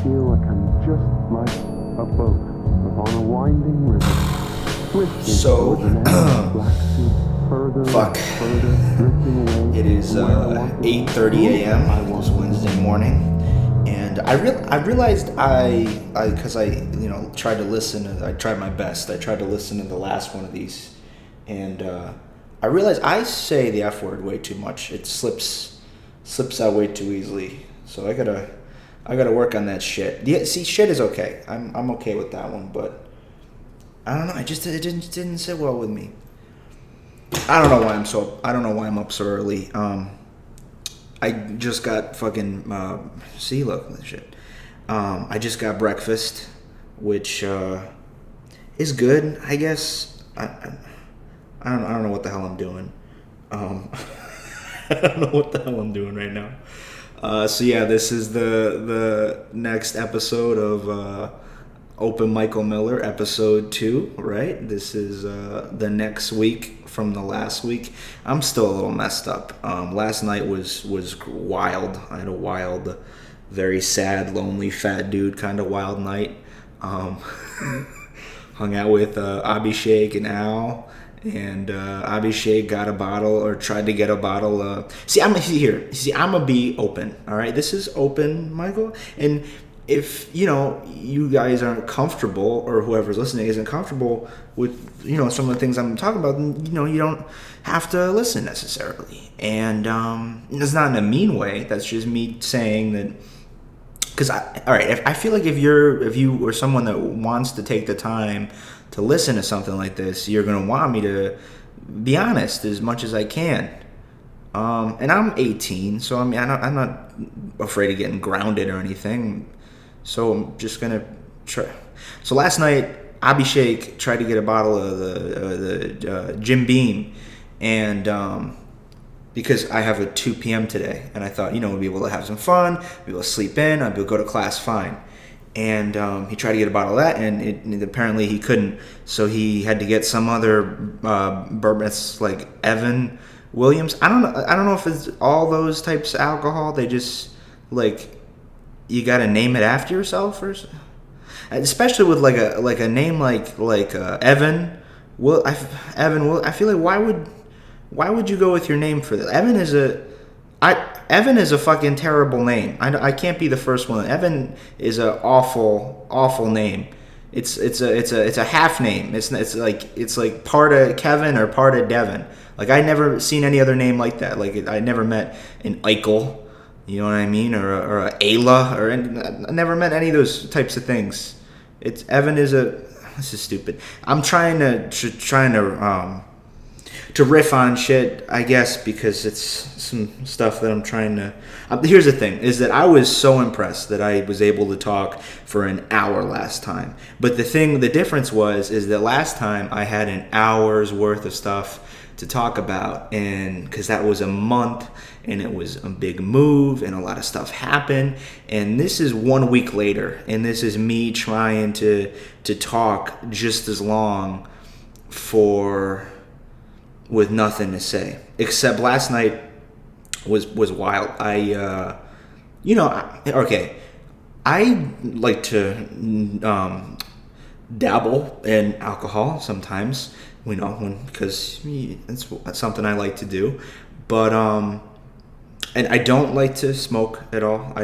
feel like I'm just like a boat upon a winding river, drifting So, towards an endless black sea, further fuck. and further, drifting away. It is from where I want to be. 8:30 a.m. It's Wednesday morning, and I realized because I tried to listen. I tried my best. I tried to listen to the last one of these, and I realized I say the F word way too much. It slips out way too easily. So I gotta work on that shit. Yeah, see, shit is okay. I'm okay with that one, but I don't know. It didn't sit well with me. I don't know why I'm up so early. I just got fucking see, look at this shit. I just got breakfast, which is good, I guess. I don't know what the hell I'm doing. I don't know what the hell I'm doing right now. So yeah, this is the next episode of Open Michael Miller, episode 2, right? This is the next week from the last week. I'm still a little messed up. Last night was wild. I had a wild, very sad, lonely, fat dude kind of wild night. Hung out with Abhishek and Al. And Abhishek got a bottle, or tried to get a bottle. I'm gonna be open. All right, this is open, Michael. And if you guys aren't comfortable, or whoever's listening isn't comfortable with some of the things I'm talking about, then you don't have to listen necessarily. And it's not in a mean way. That's just me saying that. Because I feel like if you are someone that wants to take the time to listen to something like this, you're gonna want me to be honest as much as I can. And I'm 18, so I'm not afraid of getting grounded or anything. So I'm just gonna try. So last night, Abhishek tried to get a bottle of the Jim Beam, and because I have a 2 p.m. today, and I thought, we'd be able to have some fun, be able to sleep in, I'd be able to go to class fine. And he tried to get a bottle of that, and apparently he couldn't. So he had to get some other bourbon. It's like Evan Williams. I don't know if it's all those types of alcohol. They just you got to name it after yourself, or especially with like a name like Evan. I feel like why would you go with your name for that? Evan is a fucking terrible name. I can't be the first one. Evan is a awful name. It's a half name. It's like part of Kevin or part of Devin. Like, I never seen any other name like that. Like, I never met an Eichel, you know what I mean, or a Ayla, I never met any of those types of things. It's Evan is this is stupid. I'm trying to riff on shit, I guess, because it's some stuff that I'm trying to. Here's the thing: is that I was so impressed that I was able to talk for an hour last time. But the difference is that last time I had an hour's worth of stuff to talk about, and because that was a month, and it was a big move, and a lot of stuff happened, and this is 1 week later, and this is me trying to talk just as long with nothing to say, except last night was wild. I like to dabble in alcohol sometimes, because it's something I like to do, but and I don't like to smoke at all.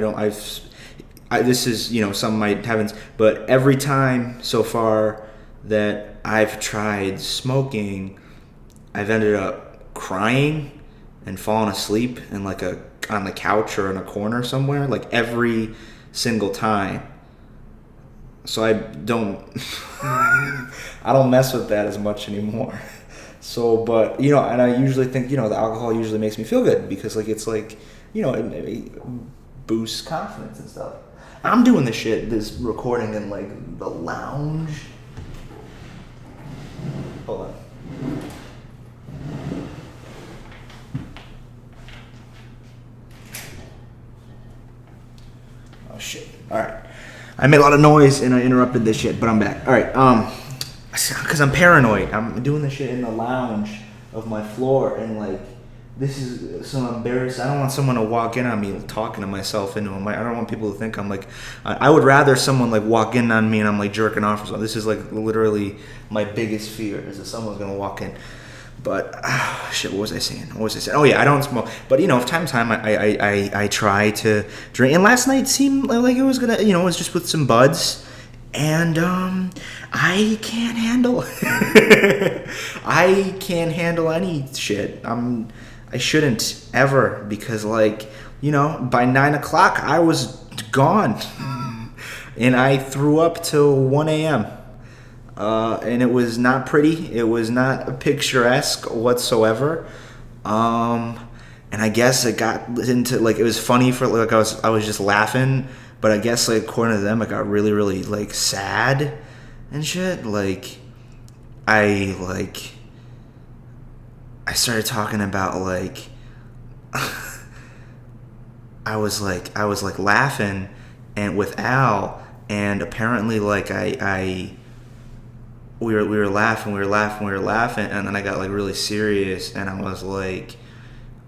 This is some might haven't, but every time so far that I've tried smoking, I've ended up crying and falling asleep on the couch or in a corner somewhere, like every single time. So I don't mess with that as much anymore. So, but and I usually think the alcohol usually makes me feel good, because it boosts confidence and stuff. I'm doing this recording in the lounge. Hold on. Oh shit! All right, I made a lot of noise and I interrupted this shit, but I'm back. All right, because I'm paranoid. I'm doing this shit in the lounge of my floor, and this is so embarrassing. I don't want someone to walk in on me talking to myself into them. I don't want people to think I'm like. I would rather someone like walk in on me and I'm like jerking off or something. This is like literally my biggest fear is that someone's gonna walk in. But shit, what was I saying? Oh yeah, I don't smoke. But you know, from time to time, I try to drink. And last night seemed like it was gonna, you know, it was just with some buds. And I can't handle I can't handle any shit. I shouldn't ever, because like, you know, by 9 o'clock I was gone. And I threw up till 1 a.m. And it was not pretty. It was not picturesque whatsoever. And I guess it got into like, it was funny for like, I was just laughing. But I guess, like, according to them, it got really, really, like, sad and shit. Like, I started talking about, like, I was laughing and with Al, and apparently, like, we were laughing, and then I got, like, really serious, and I was like,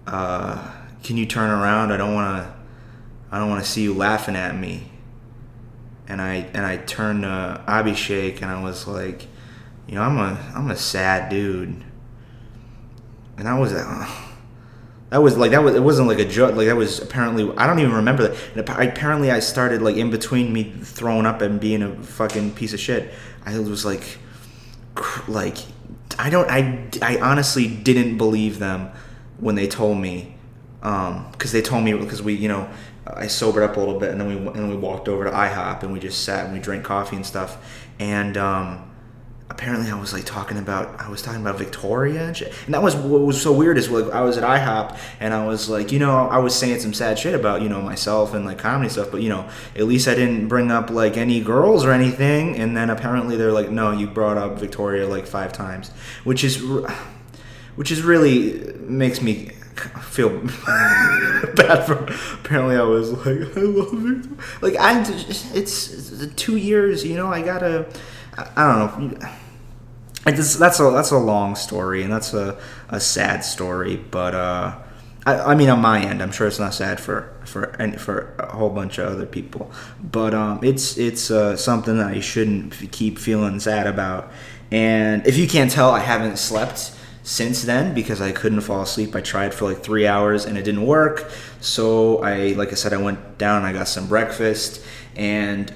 can you turn around? I don't want to see you laughing at me. And I turned to Abhishek and I was like, you know, I'm a sad dude. And it wasn't like a joke. Like that was apparently, I don't even remember that. And apparently I started like in between me throwing up and being a fucking piece of shit. I was like I honestly didn't believe them when they told me. Because they told me, because we, you know, I sobered up a little bit, and then we walked over to IHOP and we just sat and we drank coffee and stuff. And apparently I was talking about Victoria and shit. And that was what was so weird is like I was at IHOP and I was like, you know, I was saying some sad shit about, you know, myself and like comedy stuff, but you know, at least I didn't bring up like any girls or anything. And then apparently they're like, no, you brought up Victoria like 5 times, which is really makes me feel bad for. Apparently I was like, I love Victoria. Like it's 2 years, you know, I don't know. That's a long story and that's a sad story, but I mean on my end, I'm sure it's not sad for a whole bunch of other people, but it's something that I shouldn't keep feeling sad about. And if you can't tell, I haven't slept since then because I couldn't fall asleep. I tried for like 3 hours and it didn't work. So like I said, I went down and I got some breakfast and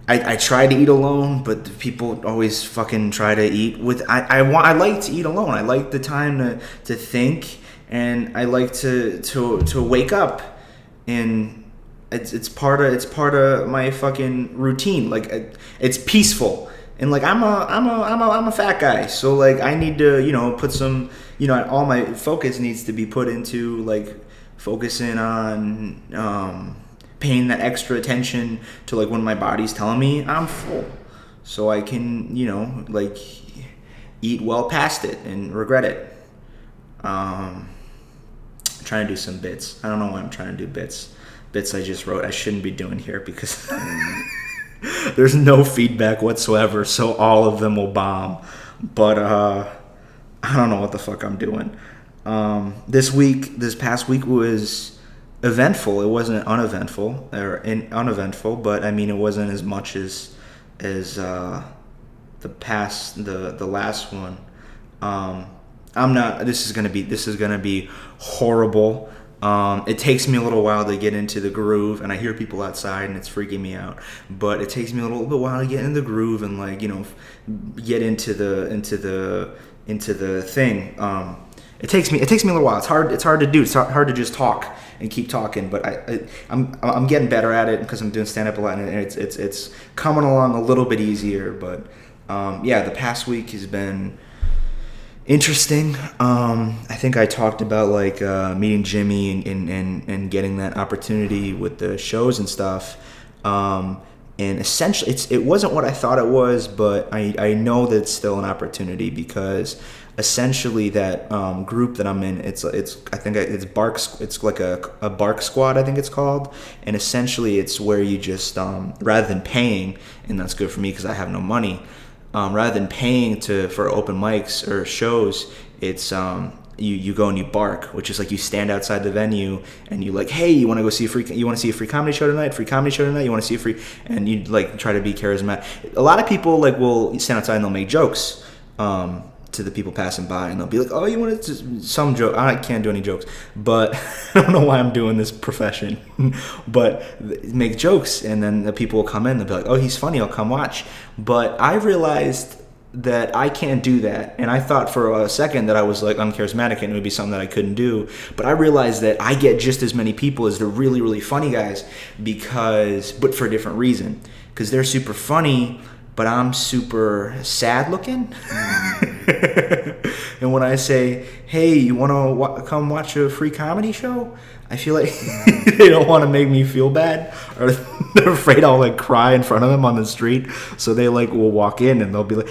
I try to eat alone, but the people always fucking try to eat with. I like to eat alone. I like the time to think, and I like to wake up, and it's part of my fucking routine. Like it's peaceful, and like I'm a fat guy, so like I need to, you know, put some, you know, all my focus needs to be put into like focusing on paying that extra attention to like when my body's telling me I'm full, so I can, you know, like eat well past it and regret it. I'm trying to do some bits. I don't know why I'm trying to do bits I just wrote I shouldn't be doing here because there's no feedback whatsoever, so all of them will bomb. But I don't know what the fuck I'm doing. This past week was eventful. It wasn't uneventful uneventful, but I mean it wasn't as much as the last one. This is gonna be horrible. It takes me a little while to get into the groove, and I hear people outside and it's freaking me out, but it takes me a little bit while to get in the groove and like, you know, get into the thing. It takes me a little while. It's hard to do. It's hard to just talk and keep talking. But I'm getting better at it because I'm doing stand up a lot, and it's coming along a little bit easier. But yeah, the past week has been interesting. I think I talked about like meeting Jimmy and getting that opportunity with the shows and stuff. And essentially, it wasn't what I thought it was, but I know that it's still an opportunity because essentially that group that I'm in, it's like a bark squad, I think it's called, and essentially it's where you just rather than paying, and that's good for me because I have no money, rather than paying for open mics or shows, it's you go and you bark, which is like you stand outside the venue and you like, hey, you want to see a free comedy show tonight? You want to see a free, and you like try to be charismatic. A lot of people like will stand outside and they'll make jokes to the people passing by, and they'll be like, oh, you want to some joke? I can't do any jokes, but I don't know why I'm doing this profession, but make jokes, and then the people will come in, they'll be like, oh, he's funny, I'll come watch. But I realized that I can't do that, and I thought for a second that I was like uncharismatic and it would be something that I couldn't do, but I realized that I get just as many people as the really, really funny guys, but for a different reason, because they're super funny, but I'm super sad looking. And when I say, hey, you want to come watch a free comedy show? I feel like they don't want to make me feel bad, or they're afraid I'll like cry in front of them on the street. So they like will walk in and they'll be like,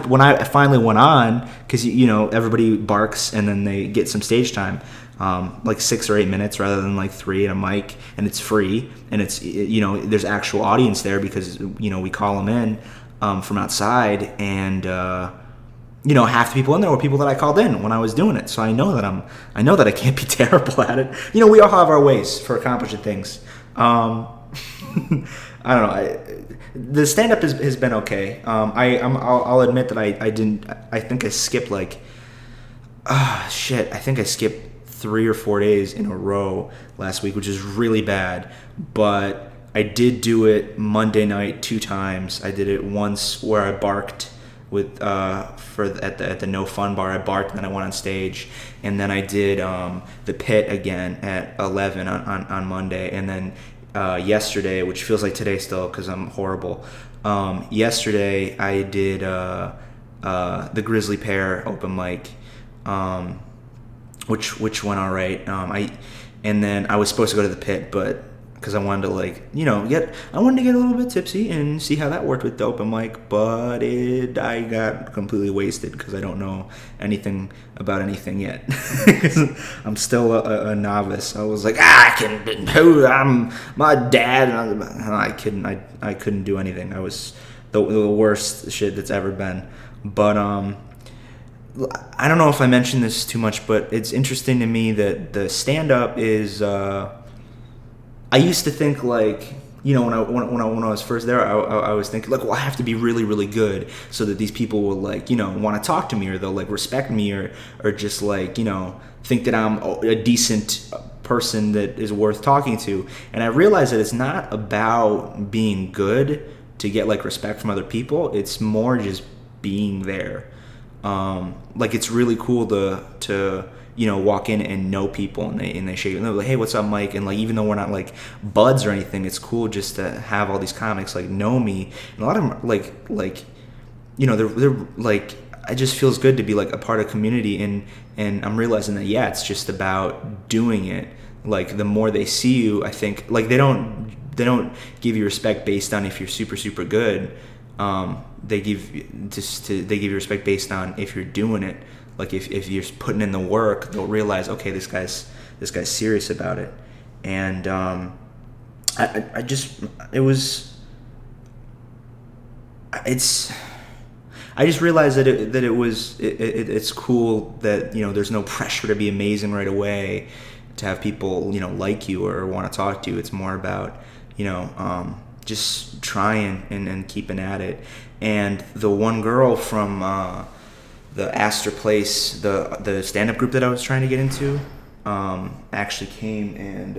when I finally went on, because you know everybody barks and then they get some stage time, like 6 or 8 minutes rather than like 3 and a mic, and it's free, and it's, you know, there's actual audience there because, you know, we call them in from outside, and you know, half the people in there were people that I called in when I was doing it. So I know that I can't be terrible at it. You know, we all have our ways for accomplishing things. I don't know. The stand-up has been okay. I'll admit that I think I skipped like, I think I skipped 3 or 4 days in a row last week, which is really bad. But I did do it Monday night 2 times. I did it once where I barked with at the No Fun Bar. I barked and then I went on stage, and then I did the Pit again at 11 on Monday, and then yesterday, which feels like today still because I'm horrible. Yesterday I did the Grizzly Pear open mic, which went all right. And then I was supposed to go to the Pit, but because I wanted to, like, you know, I wanted to get a little bit tipsy and see how that worked with the open mic, but I got completely wasted because I don't know anything about anything yet. I'm still a novice. I was like, I'm my dad, and I couldn't do anything. I was the worst shit that's ever been. But I don't know if I mentioned this too much, but it's interesting to me that the stand-up is. I used to think, like, you know, when I was first there, I was thinking, like, well, I have to be really, really good so that these people will, like, you know, want to talk to me, or they'll, like, respect me, or just, like, you know, think that I'm a decent person that is worth talking to. And I realized that it's not about being good to get, like, respect from other people. It's more just being there. Like, it's really cool to you know, walk in and know people, and they shake, and they're like, hey, what's up, Mike? And, like, even though we're not like buds or anything, it's cool just to have all these comics like know me, and a lot of them like you know, they're like, it just feels good to be like a part of community, and I'm realizing that, yeah, it's just about doing it. Like, the more they see you, I think, like, they don't give you respect based on if you're super, super good. They give you respect based on if you're doing it. Like, if you're putting in the work, they'll realize, okay, this guy's serious about it. And I just realized that it's cool that, you know, there's no pressure to be amazing right away, to have people, you know, like you or want to talk to you. It's more about, you know, just trying and keeping at it. And the one girl from the Astor Place, the stand-up group that I was trying to get into, actually came, and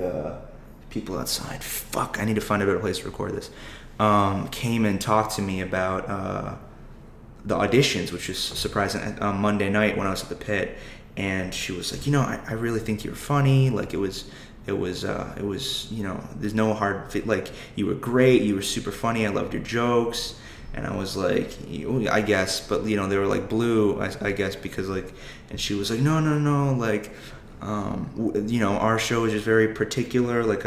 people outside, fuck, I need to find a better place to record this, came and talked to me about the auditions, which was surprising, on Monday night when I was at the Pit. And she was like, you know, I really think you're funny. Like, it was, you know, there's no hard fit. Like, you were great. You were super funny. I loved your jokes. And I was like, I guess, but, you know, they were like blue, I guess, because, like, and she was like, no, like, you know, our show is just very particular, like,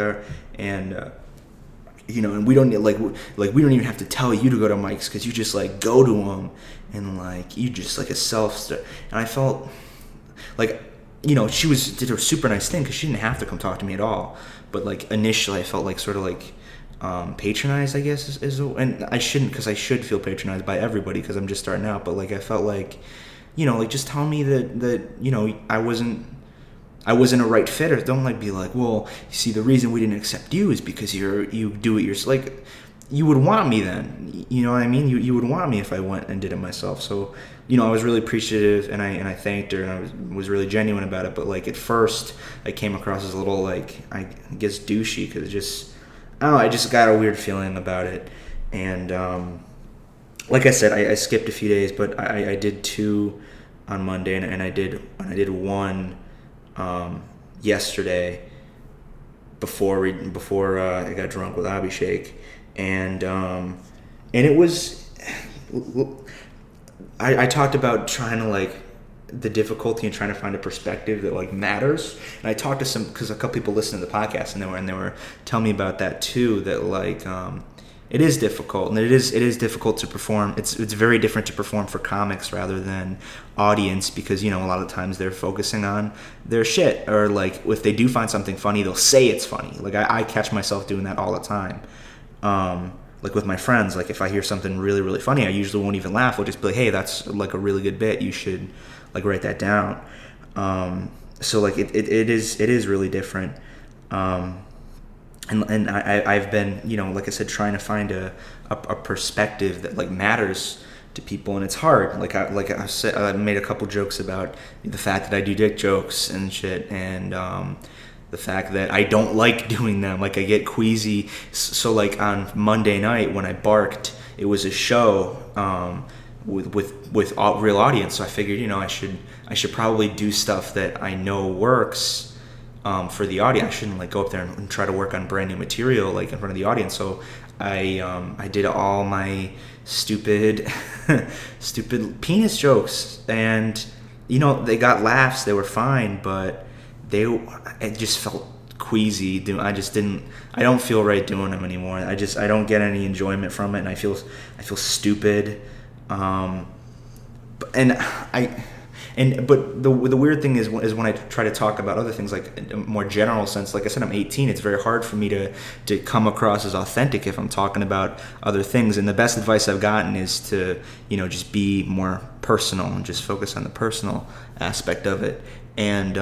you know, and we don't, like we don't even have to tell you to go to mics, because you just, like, go to them, and, like, you just, like, and I felt like, you know, she did a super nice thing, because she didn't have to come talk to me at all, but, like, initially I felt like sort of like patronized, I guess, and I shouldn't, because I should feel patronized by everybody because I'm just starting out, but, like, I felt like like just tell me that I wasn't a right fit, or don't like be like, well, you see, the reason we didn't accept you is because you do it yourself. Like, you would want me then, you know what I mean? You would want me if I went and did it myself. So, I was really appreciative, and I thanked her, and I was really genuine about it. But like at first, I came across as a little like, I guess, douchey, because I don't know, I just got a weird feeling about it. And like I said, I skipped a few days, but I did 2 on Monday, and I did 1 yesterday before I got drunk with Abhishek, and it was, I talked about trying to like the difficulty in trying to find a perspective that like matters, and I talked to because a couple people listened to the podcast, and they were telling me about that too, that like it is difficult, and it is difficult to perform. It's very different to perform for comics rather than audience, because a lot of times they're focusing on their shit, or like if they do find something funny, they'll say it's funny. Like I catch myself doing that all the time. Like with my friends, like if I hear something really, really funny, I usually won't even laugh. I'll just be like, hey, that's like a really good bit. You should like write that down. So like it is really different. And I've been, like I said, trying to find a perspective that like matters to people, and it's hard. Like I said, I made a couple jokes about the fact that I do dick jokes and shit, and the fact that I don't like doing them. Like I get queasy. So like on Monday night when I barked, it was a show with real audience. So I figured, I should probably do stuff that I know works for the audience. I shouldn't like go up there and try to work on brand new material like in front of the audience. So I did all my stupid penis jokes, and they got laughs. They were fine, but it just felt queasy. I don't feel right doing them anymore. I don't get any enjoyment from it, and I feel stupid. But the weird thing is when I try to talk about other things, like in a more general sense, like I said, I'm 18. It's very hard for me to come across as authentic if I'm talking about other things. And the best advice I've gotten is to, just be more personal and just focus on the personal aspect of it. And,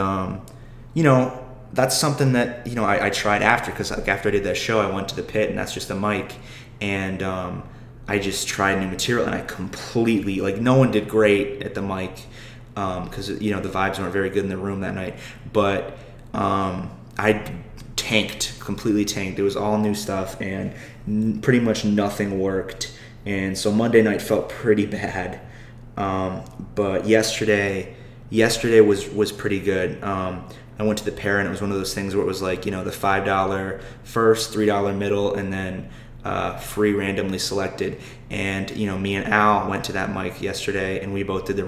that's something that, I tried after, because like after I did that show, I went to the Pit, and that's just a mic. And I just tried new material, and I completely, like, no one did great at the mic. Because the vibes weren't very good in the room that night, but I completely tanked. It was all new stuff, and pretty much nothing worked, and so Monday night felt pretty bad. But yesterday was pretty good. I went to the Pair, and it was one of those things where it was like, the $5 first, $3 middle, and then free randomly selected. And me and Al went to that mic yesterday, and we both did the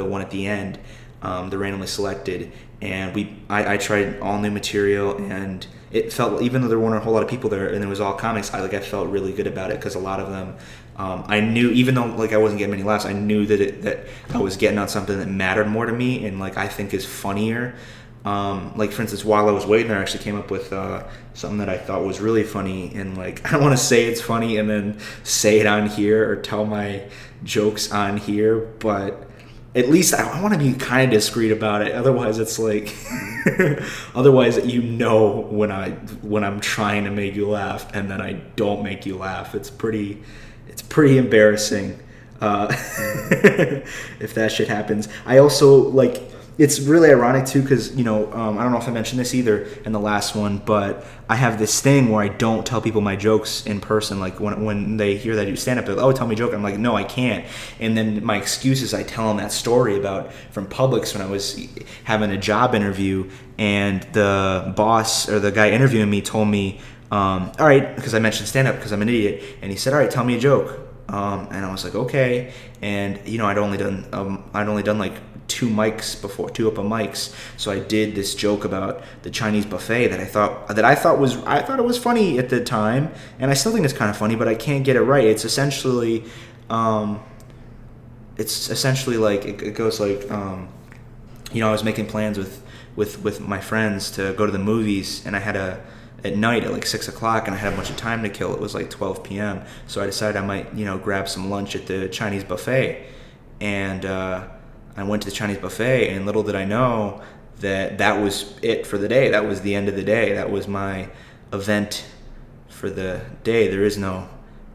one at the end, the randomly selected. And I tried all new material, and it felt, even though there weren't a whole lot of people there and it was all comics, I felt really good about it, because a lot of them I knew, even though like I wasn't getting many laughs, I knew that I was getting on something that mattered more to me, and like I think is funnier. Like for instance, while I was waiting there, I actually came up with something that I thought was really funny, and like I don't want to say it's funny and then say it on here or tell my jokes on here, but at least I want to be kind of discreet about it. Otherwise, it's like, otherwise when I'm trying to make you laugh and then I don't make you laugh. It's pretty embarrassing if that shit happens. I also like. It's really ironic too, because I don't know if I mentioned this either in the last one, but I have this thing where I don't tell people my jokes in person. Like when they hear that I do stand up, they're like, "Oh, tell me a joke." I'm like, "No, I can't." And then my excuse is I tell them that story from Publix when I was having a job interview, and the boss or the guy interviewing me told me, "All right," because I mentioned stand up because I'm an idiot, and he said, "All right, tell me a joke." And I was like, "Okay." And I'd only done like 2 open mics, so I did this joke about the Chinese buffet that I thought was funny at the time, and I still think it's kind of funny, but I can't get it right. It's essentially like it goes like I was making plans with my friends to go to the movies, and I had at night at like 6 o'clock, and I had a bunch of time to kill. It was like 12 p.m. So I decided I might, grab some lunch at the Chinese buffet. And I went to the Chinese buffet, and little did I know that was it for the day. That was the end of the day. That was my event for the day. There is no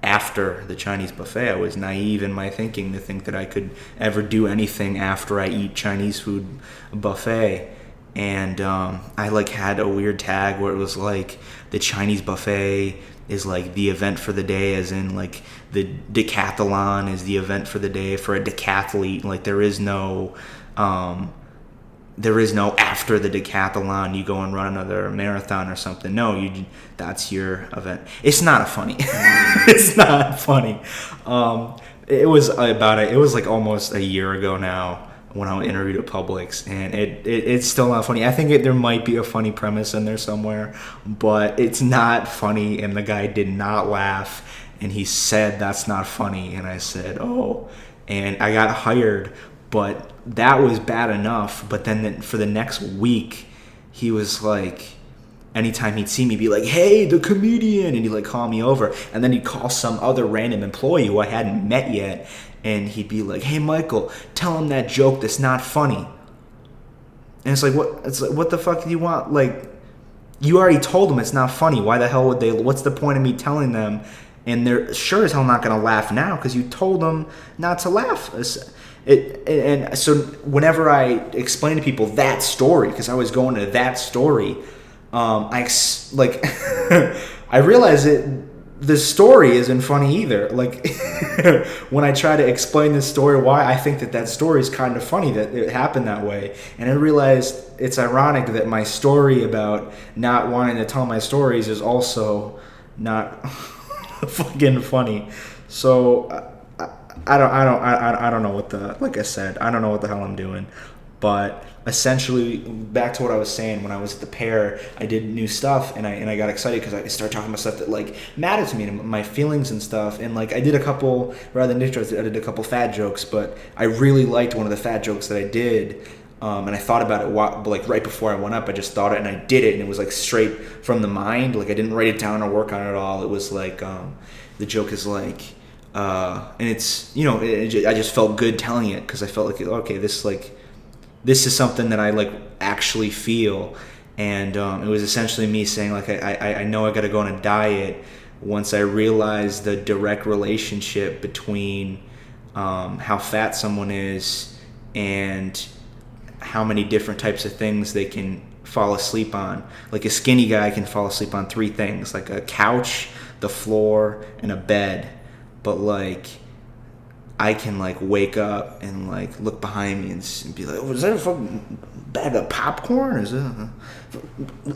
after the Chinese buffet. I was naive in my thinking to think that I could ever do anything after I eat Chinese food buffet. And I like had a weird tag where it was like the Chinese buffet is like the event for the day, as in like the decathlon is the event for the day for a decathlete. Like there is no after the decathlon you go and run another marathon or something. No, that's your event. It's not funny. It's not funny. It was like almost a year ago now when I interviewed at Publix, and it's still not funny. I think there might be a funny premise in there somewhere, but it's not funny, and the guy did not laugh, and he said that's not funny, and I said, oh, and I got hired, but that was bad enough. But then for the next week, he was like, anytime he'd see me, be like, hey, the comedian, and he'd like call me over, and then he'd call some other random employee who I hadn't met yet, and he'd be like, hey, Michael, tell him that joke that's not funny. And it's like, what the fuck do you want? Like, you already told them it's not funny. Why the hell would they? What's the point of me telling them? And they're sure as hell not going to laugh now because you told them not to laugh. And so whenever I explain to people that story, because I was going to that story, I realize the story isn't funny either. Like when I try to explain this story, why I think that story is kind of funny that it happened that way, and I realized it's ironic that my story about not wanting to tell my stories is also not fucking funny. So I don't know what like I said, I don't know what the hell I'm doing. But essentially, back to what I was saying, when I was at the Pear, I did new stuff, and I got excited because I started talking about stuff that like mattered to me and my feelings and stuff. And like I did a couple, rather than intros, I did a couple fat jokes, but I really liked one of the fat jokes that I did. And I thought about it like right before I went up. I just thought it and I did it, and it was like straight from the mind. Like I didn't write it down or work on it at all. It was like the joke is like, and it's, you know, I just felt good telling it because I felt like, okay, this is something that I like actually feel. And it was essentially me saying like I know I got to go on a diet once I realized the direct relationship between how fat someone is and how many different types of things they can fall asleep on. Like a skinny guy can fall asleep on 3 things, like a couch, the floor, and a bed. But like I can like wake up and like look behind me and be like, oh, is that a fucking bag of popcorn? Is it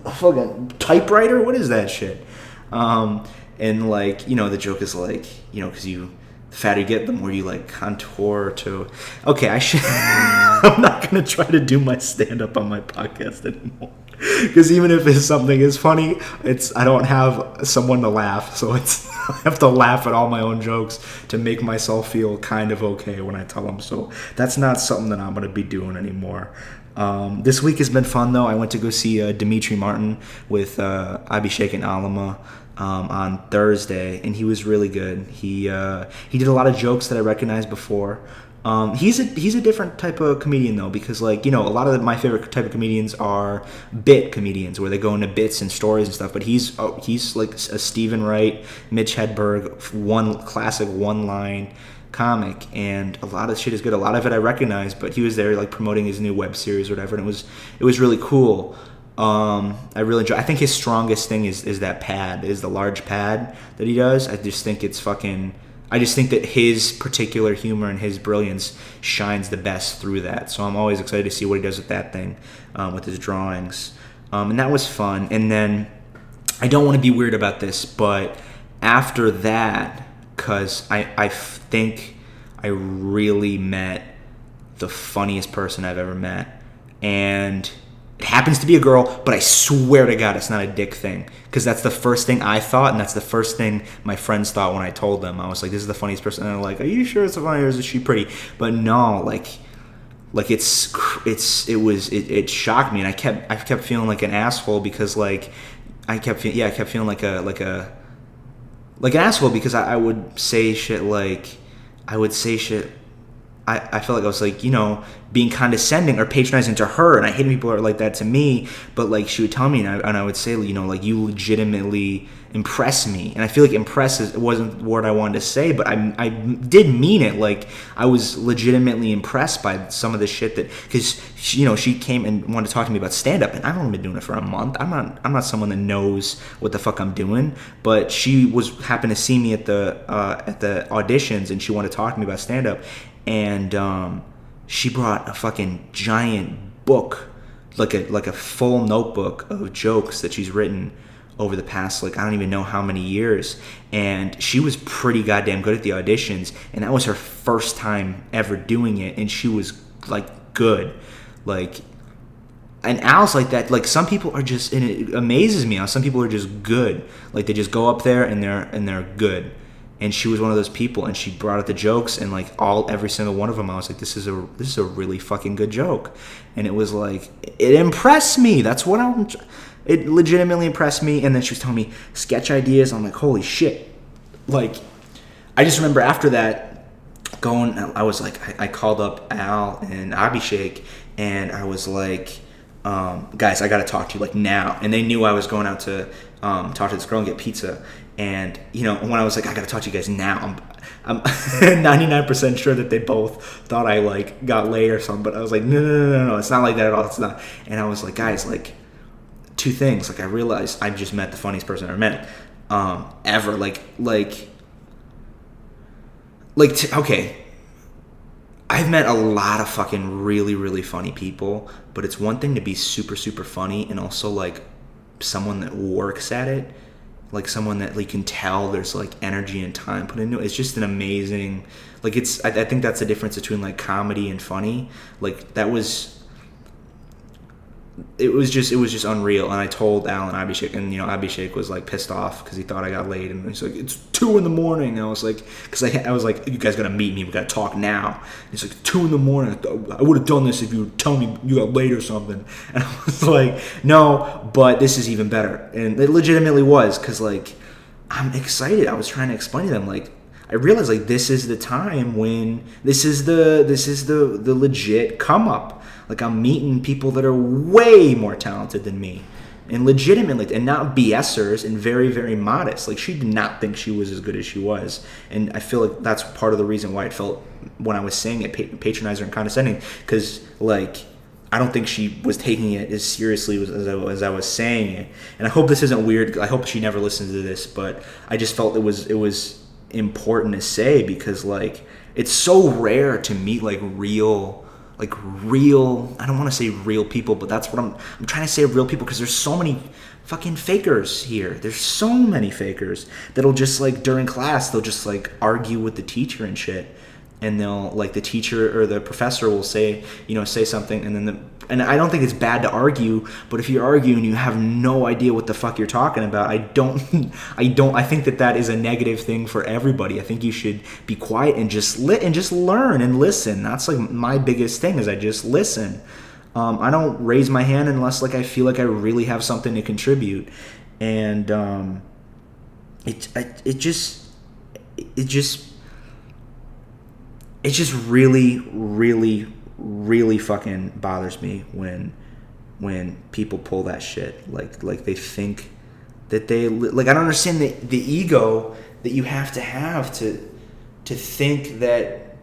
a fucking typewriter? What is that shit? And like, you know, the joke is like, you know, because the fatter you get, the more you like contour to. Okay, I'm not gonna try to do my stand up on my podcast anymore. Because even if something is funny, I don't have someone to laugh, so I have to laugh at all my own jokes to make myself feel kind of okay when I tell them. So that's not something that I'm going to be doing anymore. This week has been fun, though. I went to go see Dimitri Martin with Abhishek and Alima on Thursday, and he was really good. He did a lot of jokes that I recognized before. He's a different type of comedian though, because like, you know, a lot of my favorite type of comedians are bit comedians where they go into bits and stories and stuff, but he's like a Stephen Wright, Mitch Hedberg, one classic one-line comic, and a lot of shit is good. A lot of it I recognize, but he was there like promoting his new web series or whatever, and it was really cool. I really enjoy. I think his strongest thing is that pad, is the large pad that he does. I just think that his particular humor and his brilliance shines the best through that. So I'm always excited to see what he does with that thing, with his drawings. And that was fun. And then, I don't want to be weird about this, but after that, because I think I really met the funniest person I've ever met. And it happens to be a girl, but I swear to God it's not a dick thing. Because that's the first thing I thought, and that's the first thing my friends thought when I told them. I was like, this is the funniest person. And they're like, are you sure it's funny or is she pretty? But no, it shocked me, and I kept feeling like an asshole because like I kept feeling like an asshole because I would say shit like I felt like I was like, being condescending or patronizing to her, and I hated people who are like that to me. But like she would tell me, and I would say, like, you legitimately impress me. And I feel like wasn't the word I wanted to say, but I did mean it. Like, I was legitimately impressed by some of the shit because she came and wanted to talk to me about stand up, and I've only been doing it for a month. I'm not someone that knows what the fuck I'm doing, but she happened to see me at the auditions, and she wanted to talk to me about stand up. And she brought a fucking giant book, like a full notebook of jokes that she's written over the past, like, I don't even know how many years. And she was pretty goddamn good at the auditions, and that was her first time ever doing it, and she was like good. Like, and Al's like that. Like, some people are just, and it amazes me how some people are just good. Like, they just go up there and they're good. And she was one of those people, and she brought out the jokes, and like every single one of them, I was like, this is a really fucking good joke. And it was like, it impressed me. That's what it legitimately impressed me. And then she was telling me sketch ideas. I'm like, holy shit. Like, I just remember after that I was like, I called up Al and Abhishek, and I was like, guys, I got to talk to you like now. And they knew I was going out to talk to this girl and get pizza. And, when I was like, I got to talk to you guys now, I'm 99% sure that they both thought I like got laid or something. But I was like, no, it's not like that at all. It's not. And I was like, guys, like, two things. Like, I realized I just met the funniest person I ever met ever. Okay. I've met a lot of fucking really, really funny people, but it's one thing to be super, super funny and also like someone that works at it, like someone that like can tell there's like energy and time put into it. It's just an amazing, like, I think that's the difference between like comedy and funny. Like, it was just unreal. And I told Al and Abhishek, and Abhishek was like pissed off because he thought I got laid, and he's like, it's 2 a.m. And I was like, because I was like, you guys gotta meet me, we gotta talk now. And he's like, 2 a.m. I would have done this if you were telling me you got laid or something. And I was like, no, but this is even better. And it legitimately was, because like, I'm excited. I was trying to explain to them, like, I realized like this is the time when this is the legit come up. Like, I'm meeting people that are way more talented than me, and legitimately, and not BSers, and very, very modest. Like, she did not think she was as good as she was, and I feel like that's part of the reason why it felt, when I was saying it, patronizing and condescending, because like, I don't think she was taking it as seriously as I was saying it. And I hope this isn't weird. I hope she never listens to this, but I just felt it was important to say, because like, it's so rare to meet like real, I don't want to say real people, but that's what I'm trying to say, real people, because there's so many fucking fakers here. There's so many fakers that'll just like, during class, they'll just like argue with the teacher and shit. And they'll, like, the teacher or the professor will say something, and then and I don't think it's bad to argue, but if you argue and you have no idea what the fuck you're talking about, I think that is a negative thing for everybody. I think you should be quiet and just learn and listen. That's like my biggest thing, is I just listen. I don't raise my hand unless like I feel like I really have something to contribute. And it just really, really, really fucking bothers me when people pull that shit. Like they think that they, like, I don't understand the ego that you have to think that,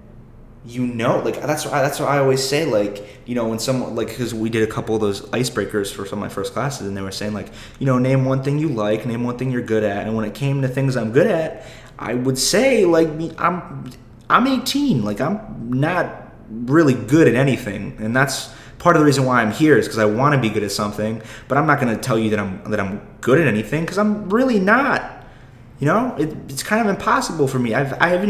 like, that's what I always say, like, when someone, like, because we did a couple of those icebreakers for some of my first classes, and they were saying, like, name one thing you like, name one thing you're good at. And when it came to things I'm good at, I would say, like, I'm 18. Like, I'm not really good at anything, and that's part of the reason why I'm here, is because I want to be good at something. But I'm not going to tell you that I'm good at anything, because I'm really not. It's kind of impossible for me. I've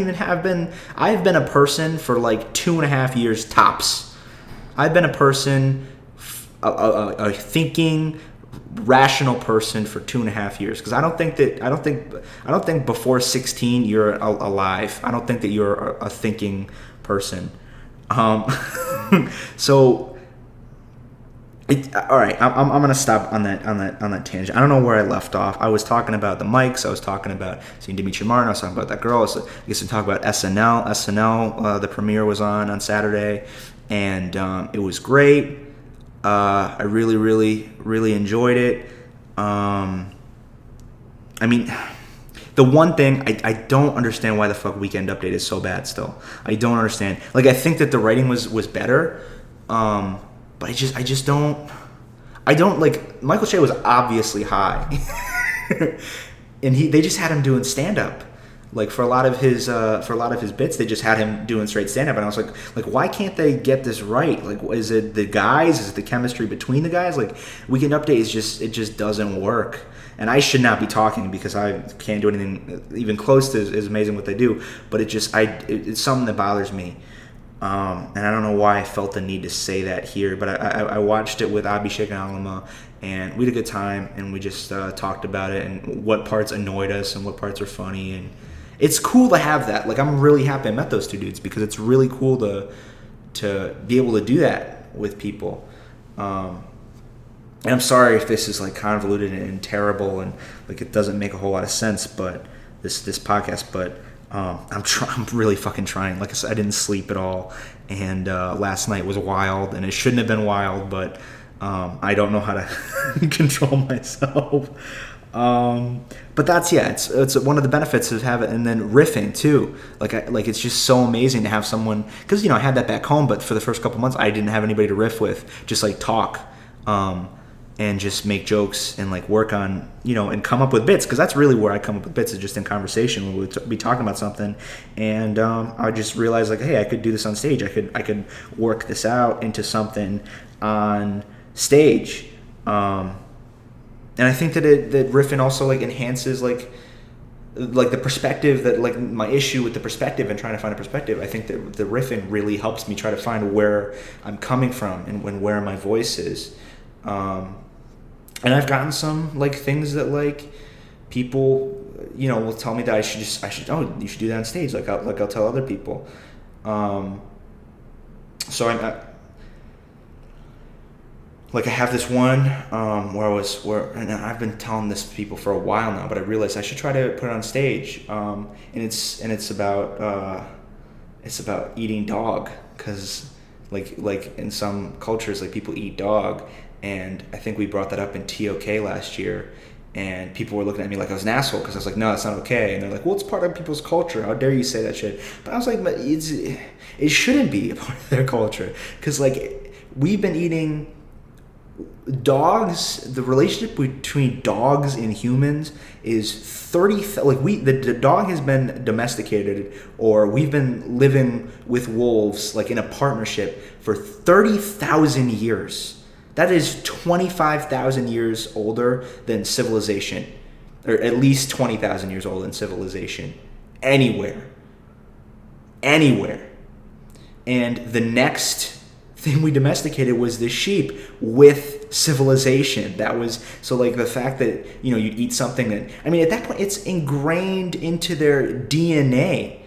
been a person for like 2.5 years tops. I've been a person, a thinking, rational person for 2.5 years, because I don't think before 16 you're alive. I don't think that you're a thinking person. So All right, I'm gonna stop on that tangent. I don't know where I left off. I was talking about the mics. I was talking about seeing Dimitri Martin. I was talking about that girl. I guess we talk about SNL. The premiere was on Saturday, and it was great. I really, really, really enjoyed it. I mean, the one thing I don't understand why the fuck Weekend Update is so bad still. I don't understand. Like, I think that the writing was better. But I just don't. I don't like. Michael Che was obviously high, and they just had him doing stand up. Like for a lot of his bits, they just had him doing straight stand up, and I was like, why can't they get this right? Like, is it the guys? Is it the chemistry between the guys? Like, Weekend Update it just doesn't work. And I should not be talking because I can't do anything even close to as amazing what they do. But it's something that bothers me. And I don't know why I felt the need to say that here, but I watched it with Abhishek and Alima, and we had a good time, and we just talked about it and what parts annoyed us and what parts are funny, and it's cool to have that. Like, I'm really happy I met those two dudes because it's really cool to be able to do that with people. And I'm sorry if this is like convoluted and terrible and like it doesn't make a whole lot of sense, but this podcast, but. I'm really fucking trying. Like I said, I didn't sleep at all, and last night was wild, and it shouldn't have been wild, but I don't know how to control myself. But that's it's one of the benefits of having, and then riffing too. Like it's just so amazing to have someone, because I had that back home, but for the first couple months I didn't have anybody to riff with, just like talk. And just make jokes and like work on, and come up with bits, because that's really where I come up with bits, is just in conversation. We would be talking about something, and I just realized like, hey, I could do this on stage. I could work this out into something on stage, and I think that that riffing also like enhances like the perspective, that like my issue with the perspective and trying to find a perspective. I think that the riffing really helps me try to find where I'm coming from and where my voice is. And I've gotten some like things that like people, will tell me that I should you should do that on stage. Like I'll tell other people. So I have this one and I've been telling this to people for a while now, but I realized I should try to put it on stage. And it's about eating dog, because like in some cultures, like people eat dog. And I think we brought that up in TOK last year, and people were looking at me like I was an asshole because I was like, no, that's not okay. And they're like, well, it's part of people's culture. How dare you say that shit? But I was like, but it shouldn't be a part of their culture, because like we've been eating dogs. The relationship between dogs and humans is 30. Like the dog has been domesticated, or we've been living with wolves like in a partnership for 30,000 years. That is 25,000 years older than civilization, or at least 20,000 years older than civilization, anywhere. And the next thing we domesticated was the sheep with civilization. That was, so like the fact that, you eat something that, at that point it's ingrained into their DNA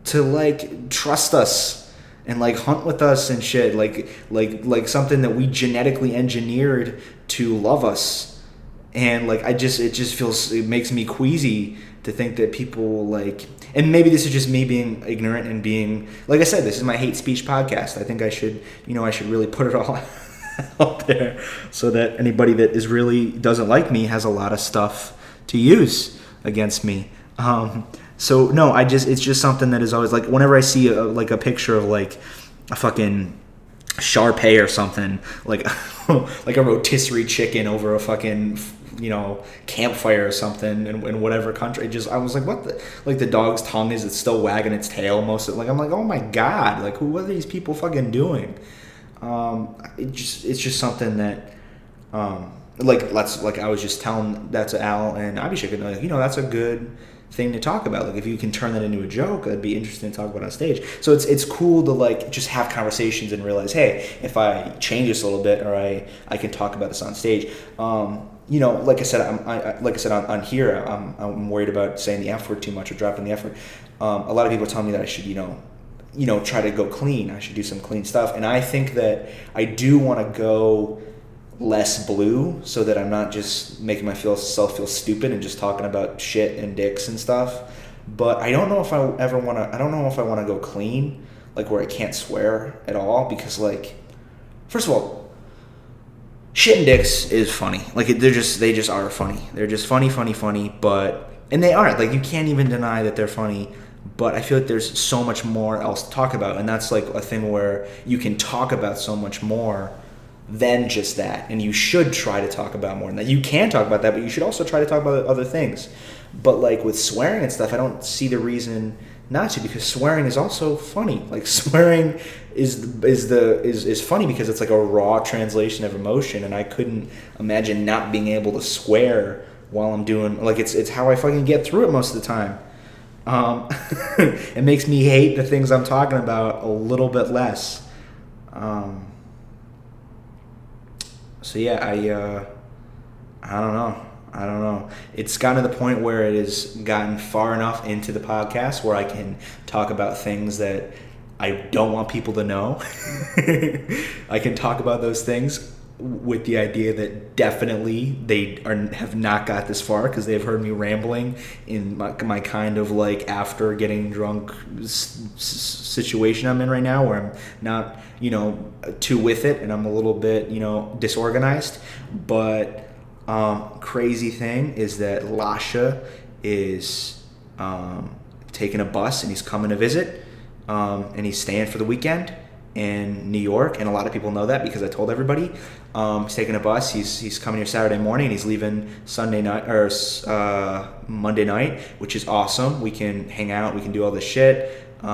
to like trust us and like hunt with us and shit, like something that we genetically engineered to love us. And like it makes me queasy to think that people like, and maybe this is just me being ignorant and being, like I said, this is my hate speech podcast. I think I should really put it all out there so that anybody that doesn't like me has a lot of stuff to use against me. So no, it's just something that is always like, whenever I see a picture of like a fucking Shar-Pei or something, like like a rotisserie chicken over a fucking campfire or something in whatever country, I was like, what the, like the dog's tongue is it's still wagging its tail most of it. Like I'm like, oh my god, like what are these people fucking doing? It's just something that like I was just telling that to Al and Abhishek, and like, that's a good thing to talk about. Like if you can turn that into a joke, that'd be interesting to talk about on stage. So it's cool to like just have conversations and realize, hey, if I change this a little bit, or I can talk about this on stage. Like I said, on here, I'm worried about saying the F word too much or dropping the F word. A lot of people tell me that I should try to go clean. I should do some clean stuff, and I think that I do want to go less blue, so that I'm not just making myself feel stupid and just talking about shit and dicks and stuff. But I don't know if I ever want to. I don't know if I want to go clean, like where I can't swear at all, because like, first of all, shit and dicks is funny. Like they just are funny. They're just funny. But and they are, like, you can't even deny that they're funny. But I feel like there's so much more else to talk about, and that's like a thing where you can talk about so much more than just that, and you should try to talk about more than that. You can talk about that, but you should also try to talk about other things. But like with swearing and stuff, I don't see the reason not to, because swearing is also funny. Like swearing is funny because it's like a raw translation of emotion, and I couldn't imagine not being able to swear while I'm doing, like, it's how I fucking get through it most of the time. It makes me hate the things I'm talking about a little bit less. So yeah, I don't know. It's gotten to the point where it has gotten far enough into the podcast where I can talk about things that I don't want people to know. I can talk about those things with the idea that definitely have not got this far, because they've heard me rambling in my kind of like after getting drunk situation I'm in right now, where I'm not, too with it, and I'm a little bit, disorganized. But crazy thing is that Lasha is taking a bus, and he's coming to visit, and he's staying for the weekend in New York, and a lot of people know that because I told everybody. He's taking a bus. He's coming here Saturday morning, and he's leaving Sunday night or Monday night, which is awesome. We can hang out. We can do all this shit. He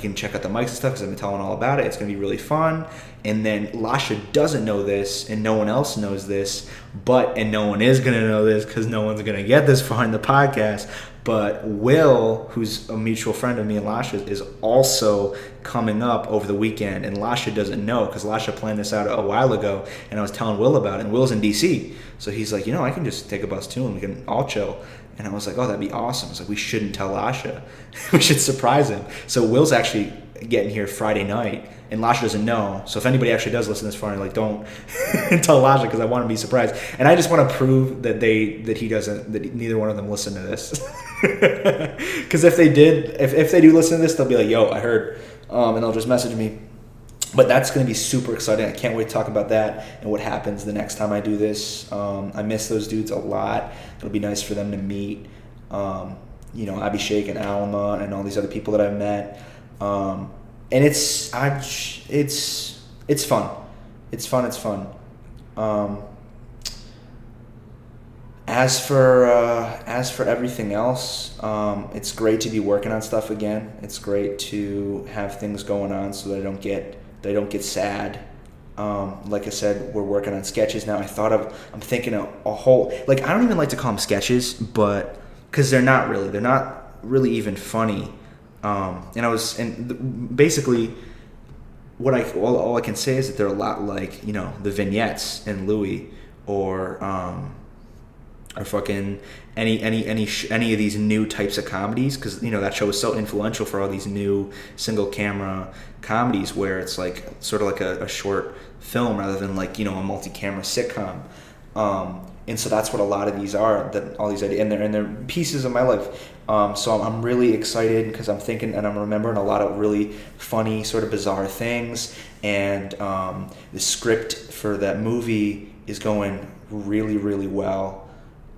can check out the mics and stuff because I've been telling all about it. It's gonna be really fun. And then Lasha doesn't know this, and no one else knows this, and no one is gonna know this because no one's gonna get this far in the podcast. But Will, who's a mutual friend of me and Lasha, is also coming up over the weekend, and Lasha doesn't know because Lasha planned this out a while ago, and I was telling Will about it, and Will's in DC, so he's like, I can just take a bus too, and we can all chill. And I was like, oh, that'd be awesome. It's like, we shouldn't tell Lasha. We should surprise him. So Will's actually getting here Friday night, and Lasha doesn't know. So if anybody actually does listen this far, like, don't tell Lasha, because I want to be surprised. And I just want to prove that that neither one of them listen to this. Because if they do listen to this, they'll be like, yo, I heard, and they'll just message me. But that's going to be super exciting. I can't wait to talk about that and what happens the next time I do this. I miss those dudes a lot. It'll be nice for them to meet, Abhishek and Alma and all these other people that I've met. And it's fun. It's fun. As for everything else, it's great to be working on stuff again. It's great to have things going on so that I don't get sad. Like I said, we're working on sketches now. I'm thinking a whole, like, I don't even like to call them sketches, but because they're not really even funny. Basically all I can say is that they're a lot like, the vignettes in Louis, or fucking any of these new types of comedies, because that show was so influential for all these new single camera comedies where it's like sort of like a short film rather than like a multi-camera sitcom. And so that's what a lot of these are, that all these ideas, and they're pieces of my life. So I'm really excited because I'm thinking and I'm remembering a lot of really funny, sort of bizarre things. And the script for that movie is going really, really well.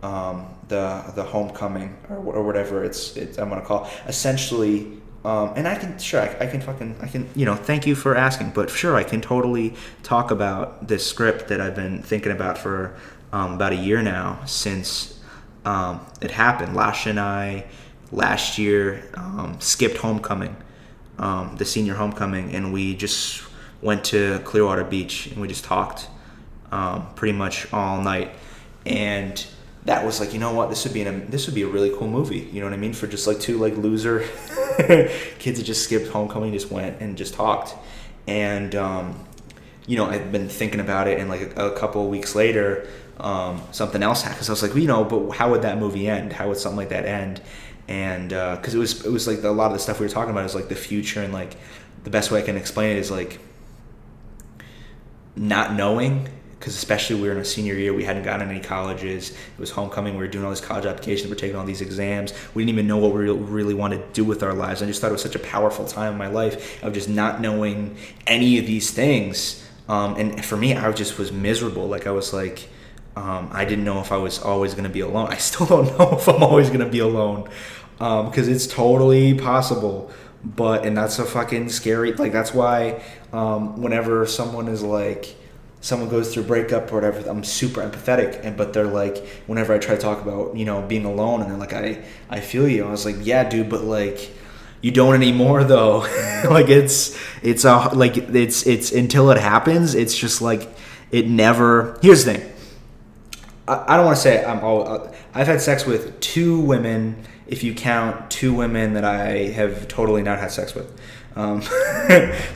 The Homecoming or whatever I'm gonna call essentially. And I can thank you for asking, but sure, I can totally talk about this script that I've been thinking about for about a year now, since it happened. Lasha and I last year skipped homecoming, the senior homecoming, and we just went to Clearwater Beach and we just talked pretty much all night. And that was like, this would be a really cool movie. You know what I mean? For just like two like loser kids that just skipped homecoming, just went and just talked. And I've been thinking about it, and like a couple of weeks later, something else happened. Because I was like, but how would that movie end? How would something like that end? And because it was like a lot of the stuff we were talking about is like the future, and like the best way I can explain it is like not knowing because especially we were in our senior year, we hadn't gotten any colleges. It was homecoming. We were doing all these college applications. We were taking all these exams. We didn't even know what we really wanted to do with our lives. I just thought it was such a powerful time in my life of just not knowing any of these things. And for me, I just was miserable. Like I was like, I didn't know if I was always going to be alone. I still don't know if I'm always going to be alone, because it's totally possible. And that's a fucking scary, like that's why whenever someone goes through a breakup or whatever, I'm super empathetic. But they're like, whenever I try to talk about, being alone, and they're like, I feel you. I was like, yeah, dude, but like, you don't anymore though. Like it's until it happens, it's just like, it never, here's the thing. I don't want to say I've had sex with 2 women, if you count 2 women that I have totally not had sex with.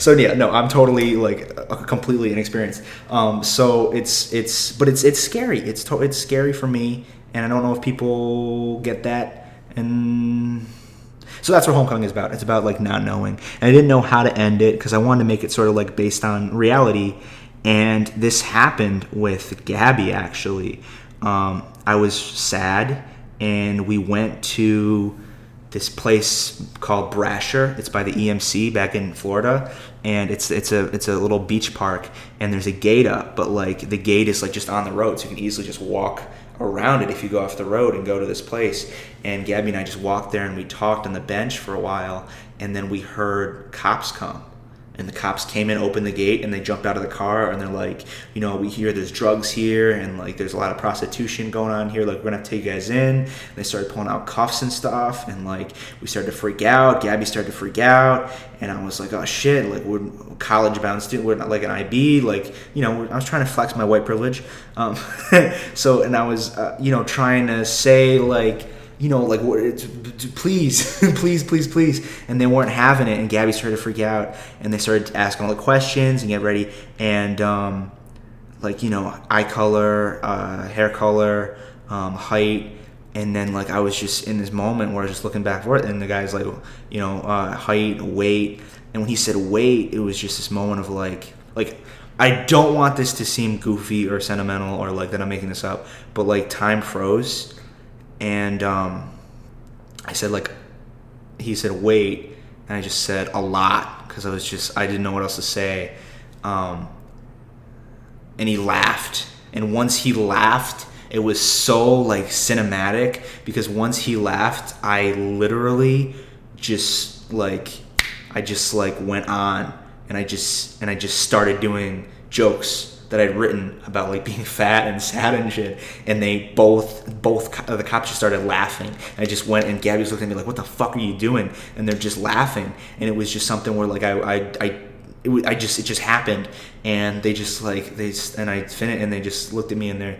So yeah, no, I'm totally like completely inexperienced. So it's scary. It's scary for me, and I don't know if people get that. And so that's what Homecoming is about. It's about like not knowing, and I didn't know how to end it because I wanted to make it sort of like based on reality. And this happened with Gabby actually. I was sad, and we went to this place called Brasher. It's by the EMC back in Florida, and it's a little beach park, and there's a gate up, but like the gate is like just on the road, so you can easily just walk around it if you go off the road and go to this place. And Gabby and I just walked there, and we talked on the bench for a while, and then we heard cops come. And the cops came in, opened the gate, and they jumped out of the car, and they're like, we hear there's drugs here, and like there's a lot of prostitution going on here. Like, we're gonna have to take you guys in. And they started pulling out cuffs and stuff, and like we started to freak out. Gabby started to freak out, and I was like, oh shit, like we're college-bound student, we're not like an IB, like I was trying to flex my white privilege. So, and I was trying to say like, please, please. And they weren't having it. And Gabby started to freak out. And they started asking all the questions and get ready. And, eye color, hair color, height. And then, like, I was just in this moment where I was just looking back and forth. And the guy's like, height, weight. And when he said weight, it was just this moment of, like, I don't want this to seem goofy or sentimental or, like, that I'm making this up. But, like, time froze. And I said, like, he said, wait. And I just said a lot because I didn't know what else to say. And he laughed. And once he laughed, it was so, like, cinematic because once he laughed, I literally just, like, went on. And I just started doing jokes that I'd written about like being fat and sad and shit, and they both the cops just started laughing. And I just went, and Gabby was looking at me like, "What the fuck are you doing?" And they're just laughing, and it was just something where like it just happened, and they just like and I finished, and they just looked at me and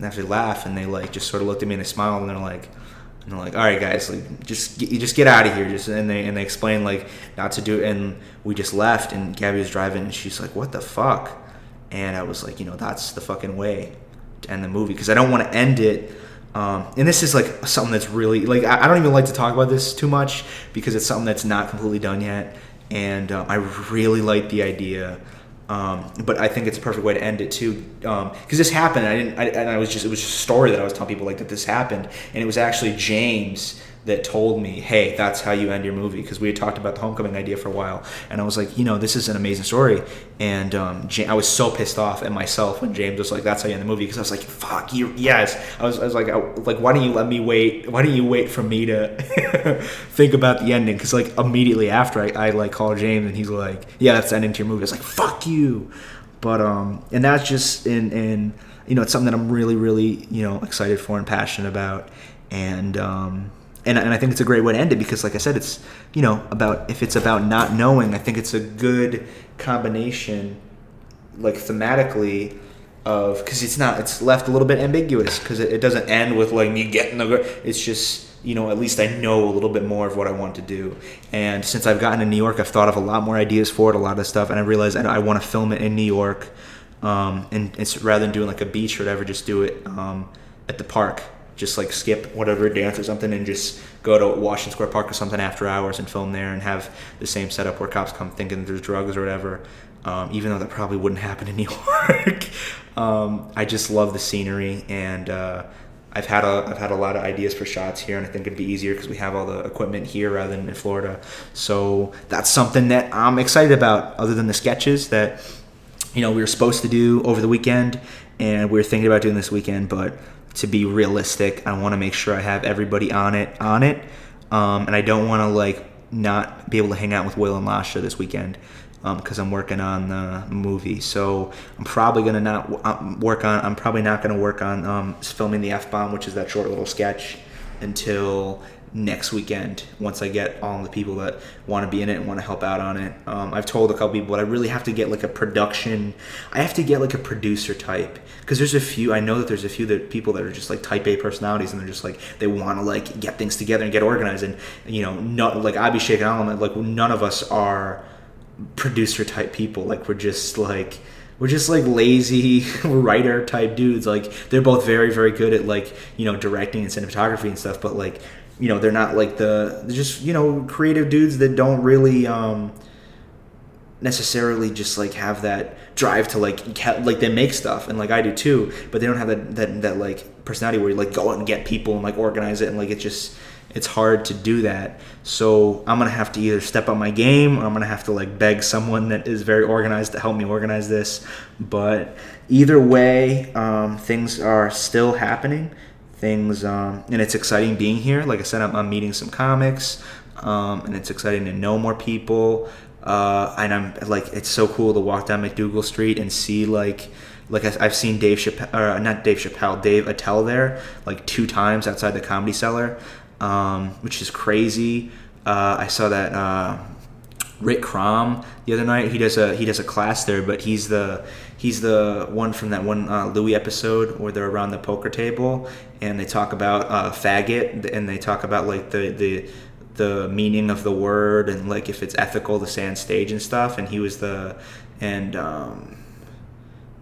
after they laughed, and they like just sort of looked at me and they smiled, and they're like, all right, guys, like just get out of here. And they explained like not to do it, and we just left. And Gabby was driving, and she's like, "What the fuck?" And I was like, that's the fucking way to end the movie because I don't want to end it. And this is like something that's really like I don't even like to talk about this too much because it's something that's not completely done yet. And I really like the idea. But I think it's a perfect way to end it too, because this happened. It was just a story that I was telling people like that this happened, and it was actually James that told me, hey, that's how you end your movie, because we had talked about the Homecoming idea for a while, and I was like, this is an amazing story, and I was so pissed off at myself when James was like, that's how you end the movie, because I was like, fuck you, yes. I was like, why don't you let me wait? Why don't you wait for me to think about the ending? Because like immediately after I like called James, and he's like, yeah, that's the ending to your movie. I was like, fuck you. But and that's just in it's something that I'm really, really excited for and passionate about, and I think it's a great way to end it because, like I said, it's if it's about not knowing, I think it's a good combination, like thematically, of because it's left a little bit ambiguous because it doesn't end with like me getting it's just at least I know a little bit more of what I want to do. And since I've gotten to New York, I've thought of a lot more ideas for it, a lot of stuff, and I realized I want to film it in New York, and it's rather than doing like a beach or whatever, just do it at the park. just like skip whatever dance or something and just go to Washington Square Park or something after hours and film there and have the same setup where cops come thinking there's drugs or whatever. Even though that probably wouldn't happen in New York. I just love the scenery, and I've had a lot of ideas for shots here, and I think it'd be easier because we have all the equipment here rather than in Florida. So that's something that I'm excited about, other than the sketches that we were supposed to do over the weekend and we were thinking about doing this weekend. But to be realistic, I want to make sure I have everybody on it, and I don't want to like not be able to hang out with Will and Lasha this weekend. Because I'm working on the movie, so I'm probably not gonna work on filming the F-bomb, which is that short little sketch, until next weekend. Once I get all the people that want to be in it and want to help out on it, I've told a couple people, but I really have to get like a production. I have to get like a producer type, because there's a few. I know that there's a few people that are just like type A personalities, and they're just like they want to like get things together and get organized, and not like Abhishek and Alan. Like none of us are producer type people. Like we're just like lazy writer type dudes. Like they're both very, very good at like directing and cinematography and stuff, but like they're not like they're just creative dudes that don't really necessarily just like have that drive to like they make stuff, and like I do too, but they don't have that like personality where you like go out and get people and like organize it, and like it's hard to do that. So I'm gonna have to either step up my game, or I'm gonna have to like beg someone that is very organized to help me organize this. But either way, things are still happening. And it's exciting being here. Like I said, I'm meeting some comics, and it's exciting to know more people. And I'm like, it's so cool to walk down McDougal Street and see like I've seen Dave Attell there like 2 times outside the Comedy Cellar. Which is crazy. I saw that Rick Crom the other night. He does a class there, but he's the one from that one Louis episode where they're around the poker table and they talk about faggot, and they talk about like the meaning of the word and like if it's ethical to say on stage and stuff. And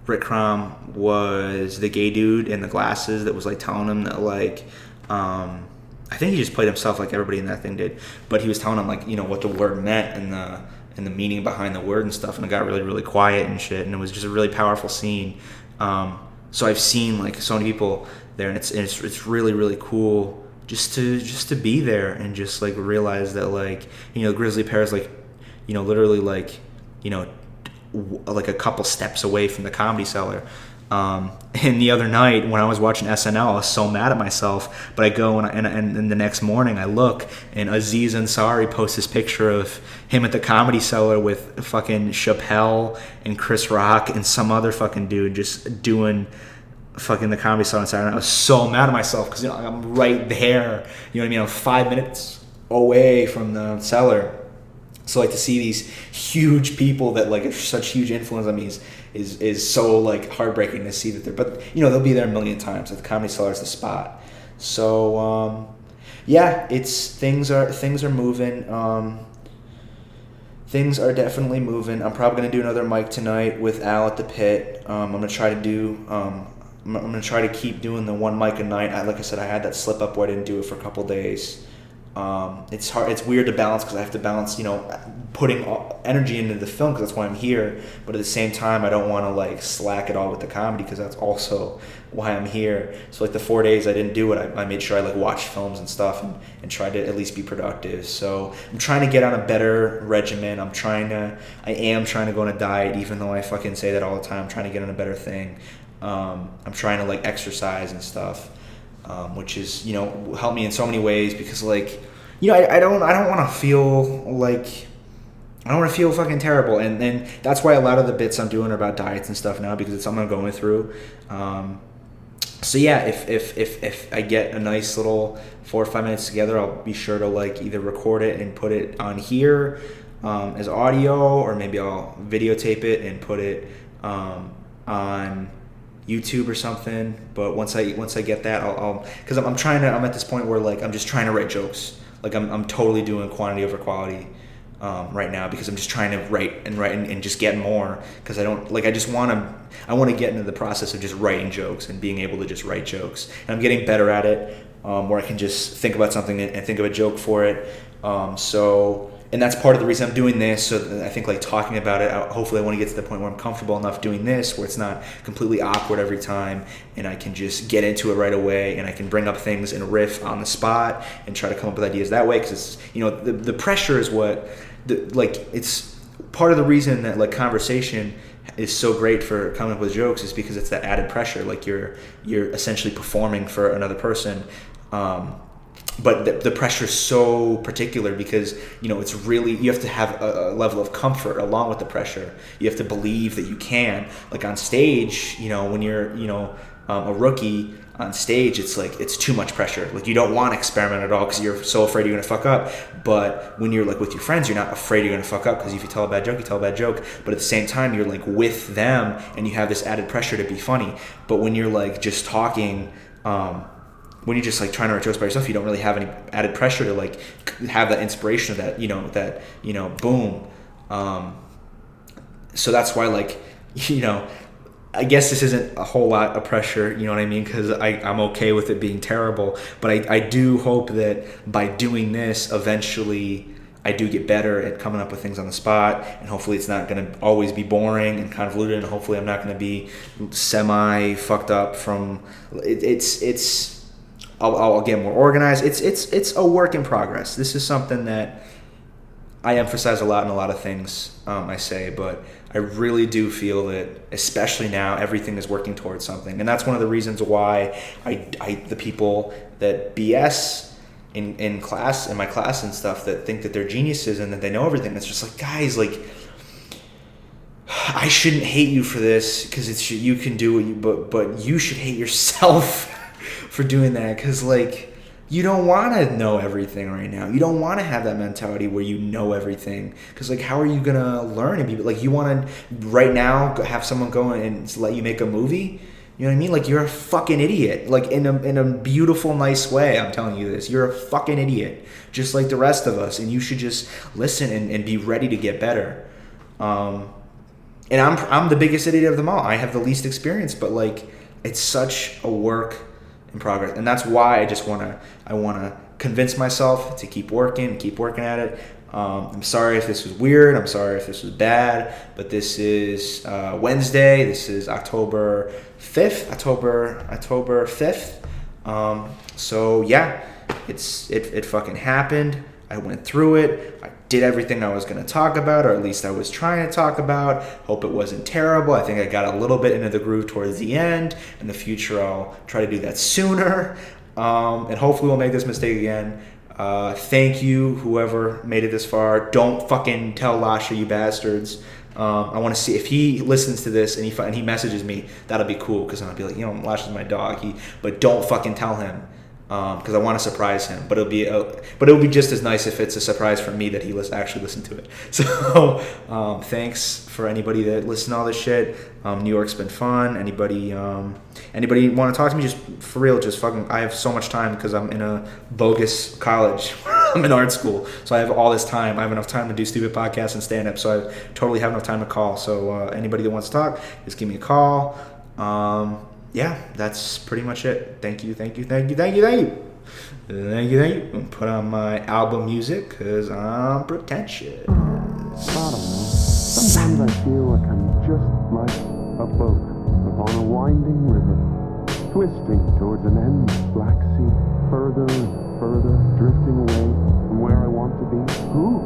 Rick Crom was the gay dude in the glasses that was like telling him that like I think he just played himself like everybody in that thing did, but he was telling him like what the word meant and the meaning behind the word and stuff, and it got really, really quiet and shit, and it was just a really powerful scene. So I've seen like so many people there, and it's really, really cool just to be there and just like realize that like Grizzly Pear is like literally like like a couple steps away from the Comedy Cellar. And the other night when I was watching SNL, I was so mad at myself, but I go and the next morning I look, and Aziz Ansari posts this picture of him at the Comedy Cellar with fucking Chappelle and Chris Rock and some other fucking dude just doing fucking the Comedy Cellar on Saturday night. I was so mad at myself because I'm right there, you know what I mean? I'm 5 minutes away from the cellar. So like to see these huge people that like are such huge influence on me is so like heartbreaking to see that they're, but they'll be there a million times. Like the Comedy Cellar is the spot. So yeah, things are moving. Things are definitely moving. I'm probably gonna do another mic tonight with Al at the Pit. I'm gonna try to keep doing the one mic a night. Like I said, I had that slip up where I didn't do it for a couple days. It's hard. It's weird to balance because I have to balance, putting energy into the film because that's why I'm here. But at the same time, I don't want to like slack it all with the comedy because that's also why I'm here. So like the 4 days I didn't do it, I made sure I like watched films and stuff and tried to at least be productive. So I'm trying to get on a better regimen. I am trying to go on a diet, even though I fucking say that all the time. I'm trying to get on a better thing. I'm trying to like exercise and stuff. Which is help me in so many ways because like I don't want to feel like I don't want to feel fucking terrible, and that's why a lot of the bits I'm doing are about diets and stuff now because it's something I'm going through. So yeah, if I get a nice little 4 or 5 minutes together, I'll be sure to like either record it and put it on here as audio, or maybe I'll videotape it and put it on YouTube or something. But once I get that, I'll because I'm at this point where like I'm just trying to write jokes. Like I'm totally doing quantity over quality. right now, because I'm just trying to write and just get more, because I want to get into the process of just writing jokes and being able to just write jokes, and I'm getting better at it, where I can just think about something and think of a joke for it. And that's part of the reason I'm doing this. So I think like talking about it, hopefully I want to get to the point where I'm comfortable enough doing this, where it's not completely awkward every time, and I can just get into it right away, and I can bring up things and riff on the spot and try to come up with ideas that way. Because it's, the pressure is what, it's part of the reason that like conversation is so great for coming up with jokes, is because it's that added pressure. Like you're essentially performing for another person. But the pressure is so particular, because it's really, you have to have a level of comfort along with the pressure. You have to believe that you can, like on stage, when you're a rookie on stage, it's like it's too much pressure. Like you don't want to experiment at all because you're so afraid you're gonna fuck up. But when you're like with your friends, you're not afraid you're gonna fuck up, because if you tell a bad joke, you tell a bad joke. But at the same time, you're like with them and you have this added pressure to be funny. But when you're like just talking, when you're just like trying to write jokes by yourself, you don't really have any added pressure to like have that inspiration of that, boom. So that's why, like, I guess this isn't a whole lot of pressure, you know what I mean? Because I'm okay with it being terrible. But I do hope that by doing this, eventually I do get better at coming up with things on the spot. And hopefully it's not going to always be boring and convoluted. And hopefully I'm not going to be semi fucked up from I'll get more organized. It's a work in progress. This is something that I emphasize a lot in a lot of things I say, but I really do feel that, especially now, everything is working towards something. And that's one of the reasons why the people that BS in class, in my class and stuff, that think that they're geniuses and that they know everything, it's just like, guys, like, I shouldn't hate you for this, because you can do it, but you should hate yourself for doing that, because like, you don't want to know everything right now. You don't want to have that mentality where you know everything, because like, how are you gonna learn and be like, you want to right now have someone go and let you make a movie? You know what I mean? Like, you're a fucking idiot. Like, in a beautiful, nice way, I'm telling you this. You're a fucking idiot, just like the rest of us, and you should just listen and be ready to get better. And I'm the biggest idiot of them all. I have the least experience, but like, it's such a work in progress, and that's why I want to convince myself to keep working at it. I'm sorry if this was weird. I'm sorry if this was bad, but this is Wednesday. This is October 5th. October 5th. So yeah, it fucking happened. I went through it. I did everything I was going to talk about, or at least I was trying to talk about. Hope it wasn't terrible. I think I got a little bit into the groove towards the end. In the future, I'll try to do that sooner. And hopefully we'll make this mistake again. Thank you, whoever made it this far. Don't fucking tell Lasha, you bastards. I want to see if he listens to this and he messages me. That'll be cool, because I'll be like, Lasha's my dog. But don't fucking tell him. Because I want to surprise him, but it'll be just as nice if it's a surprise for me that he actually listened to it. So thanks for anybody that listened to all this shit. New York's been fun. Anybody want to talk to me? Just for real, just fucking. I have so much time because I'm in a bogus college. I'm in art school, so I have all this time. I have enough time to do stupid podcasts and stand up. So I totally have enough time to call. So anybody that wants to talk, just give me a call. Yeah, that's pretty much it. Thank you. Put on my album music, because I'm pretentious. I don't know. Sometimes I feel like I'm just like a boat upon a winding river, twisting towards an endless black sea, further and further, drifting away from where I want to be. Who